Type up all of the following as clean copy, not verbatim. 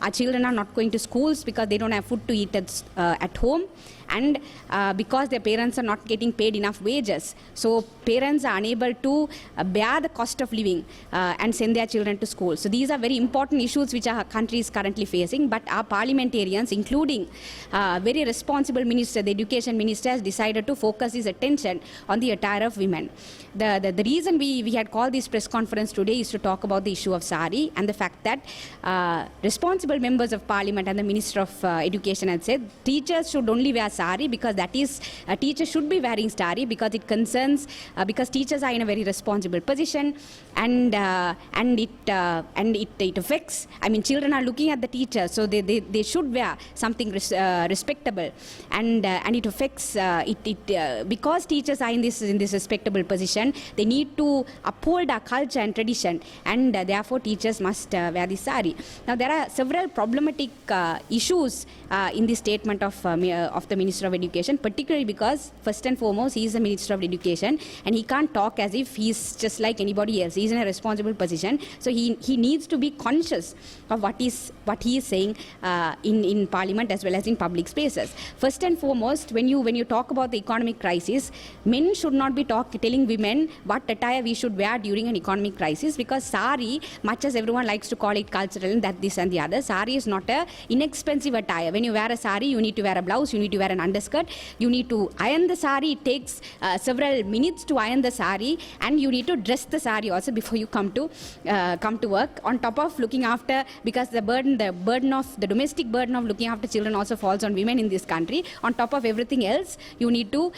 Our children are not going to schools because they don't have food to eat at home, and because their parents are not getting paid enough wages. So parents are unable to bear the cost of living and send their children to school. So these are very important issues which our country is currently facing, but our parliamentarians, including very responsible minister, the education minister, has decided to focus his attention on the attire of women. The reason we had called this press conference today is to talk about the issue of sari and the fact that responsible members of parliament and the minister of education had said teachers should only wear sari because that is teachers should be wearing sari because it concerns because teachers are in a very responsible position, and it affects, I mean, children are looking at the teachers, so they should wear something respectable, and it affects because teachers are in this respectable position, they need to uphold our culture and tradition, and therefore teachers must wear the sari. Now there are several problematic issues in the statement of the Minister of Education, particularly because first and foremost he is the Minister of Education and he can't talk as if he's just like anybody else. He's in a responsible position, so he needs to be conscious of what he is saying in Parliament as well as in public spaces. First and foremost, when you talk about the economic crisis, men should not be telling women what attire we should wear during an economic crisis, because sari, much as everyone likes to call it cultural and that this and the other, sari is not a inexpensive attire. When you wear a sari, you need to wear a blouse, you need to wear an underskirt, you need to iron the sari. It takes several minutes to iron the sari, and you need to dress the sari also before you come to work. On top of looking after, because the domestic burden of looking after children also falls on women in this country. On top of everything else, you need to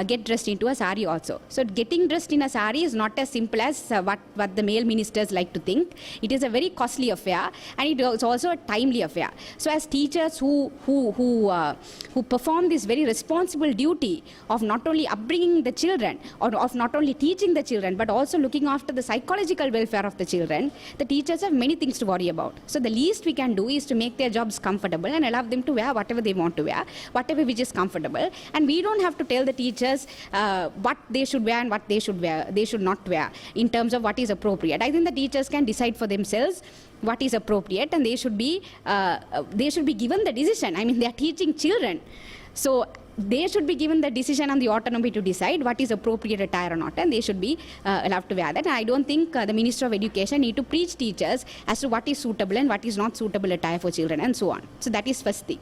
get dressed into a sari also. So getting dressed in a sari is not as simple as what the male ministers like to think. It is a very costly affair, and it is also a timely affair. So as teachers who perform this very responsible duty of not only upbringing the children, or of not only teaching the children, but also looking after the psychological welfare of the children, the teachers have many things to worry about. So the least we can do is to make their jobs comfortable and allow them to wear whatever they want to wear, whatever which is comfortable. And we don't have to tell the teachers what they should wear and what they should not wear in terms of what is appropriate. I think the teachers can decide for themselves what is appropriate, and they should be given the decision. I mean, they are teaching children, so they should be given the decision and the autonomy to decide what is appropriate attire or not, and they should be allowed to wear that. And I don't think the Minister of Education need to preach teachers as to what is suitable and what is not suitable attire for children and so on. So that is first thing.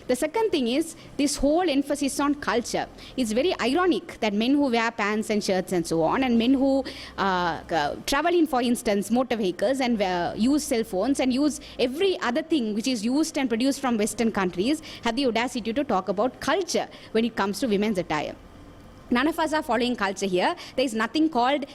The second thing is this whole emphasis on culture. It's very ironic that men who wear pants and shirts and so on, and men who travel in, for instance, motor vehicles and use cell phones and use every other thing which is used and produced from Western countries, have the audacity to talk about culture when it comes to women's attire. None of us are following culture here. There is nothing called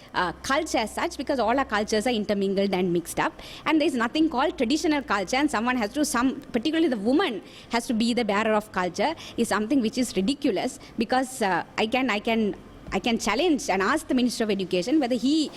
culture as such, because all our cultures are intermingled and mixed up. And there is nothing called traditional culture, and someone has to, particularly the woman, has to be the bearer of culture, is something which is ridiculous. Because I can challenge and ask the Minister of Education whether he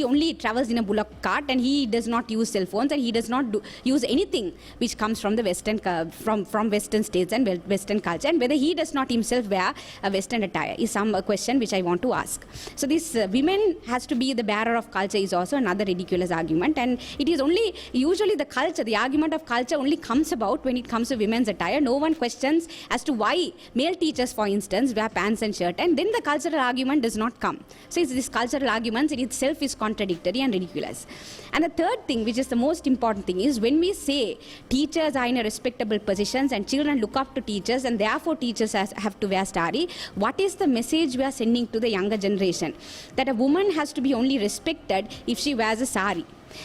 only travels in a bullock cart and he does not use cell phones and he does not use anything which comes from the Western from Western states and Western culture, and whether he does not himself wear a Western attire is some question which I want to ask. So this women has to be the bearer of culture is also another ridiculous argument, and it is only usually the argument of culture only comes about when it comes to women's attire. No one questions as to why male teachers, for instance, wear pants and shirt, and then the cultural argument does not come. So this cultural arguments in itself is contradictory and ridiculous. And the third thing, which is the most important thing, is when we say teachers are in a respectable positions and children look up to teachers and therefore teachers have to wear sari, what is the message we are sending to the younger generation? That a woman has to be only respected if she wears a sari.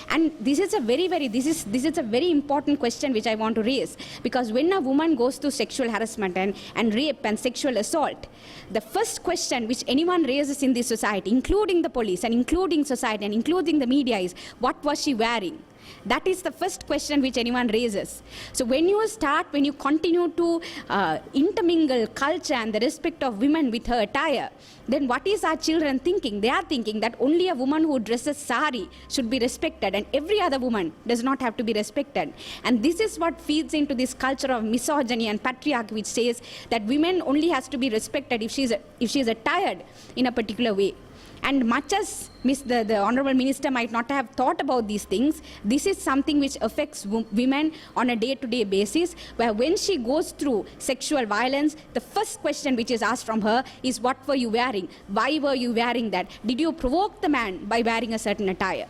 And this is a very important question which I want to raise, because when a woman goes through sexual harassment and rape and sexual assault, the first question which anyone raises in this society, including the police and including society and including the media, is what was she wearing? That is the first question which anyone raises. So when you continue to intermingle culture and the respect of women with her attire, then what is our children thinking? They are thinking that only a woman who dresses sari should be respected and every other woman does not have to be respected. And this is what feeds into this culture of misogyny and patriarchy, which says that women only has to be respected if she is attired in a particular way. And much as the Honorable Minister might not have thought about these things, this is something which affects women on a day-to-day basis, where when she goes through sexual violence, the first question which is asked from her is, what were you wearing? Why were you wearing that? Did you provoke the man by wearing a certain attire?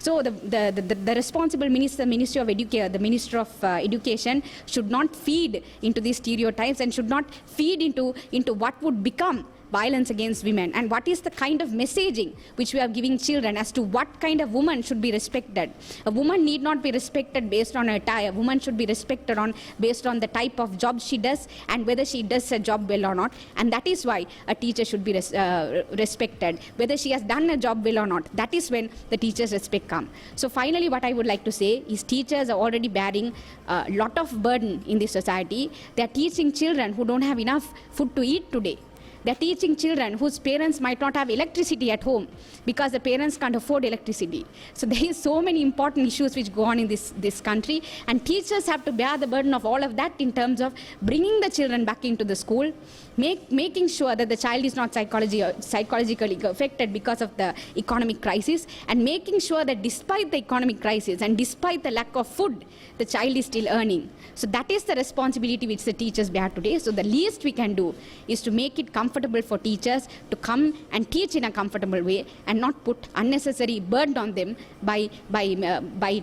So the responsible minister, Ministry of Education, the Minister of Education should not feed into these stereotypes and should not feed into what would become violence against women, and what is the kind of messaging which we are giving children as to what kind of woman should be respected. A woman need not be respected based on her attire. A woman should be respected based on the type of job she does and whether she does her job well or not. And that is why a teacher should be respected, whether she has done a job well or not. That is when the teacher's respect comes. So finally, what I would like to say is, teachers are already bearing a lot of burden in this society. They are teaching children who don't have enough food to eat today. They're teaching children whose parents might not have electricity at home because the parents can't afford electricity. So there is so many important issues which go on in this country, and teachers have to bear the burden of all of that in terms of bringing the children back into the school, making sure that the child is not psychologically affected because of the economic crisis, and making sure that despite the economic crisis and despite the lack of food, the child is still earning. So that is the responsibility which the teachers bear today. So the least we can do is to make it comfortable for teachers to come and teach in a comfortable way and not put unnecessary burden on them by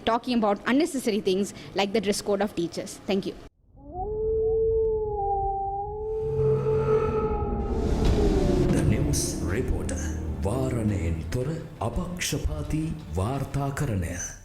talking about unnecessary things like the dress code of teachers. Thank you. The News Reporter. වාරණයෙන් තොර අපක්ෂපාතී වාර්තාකරණය.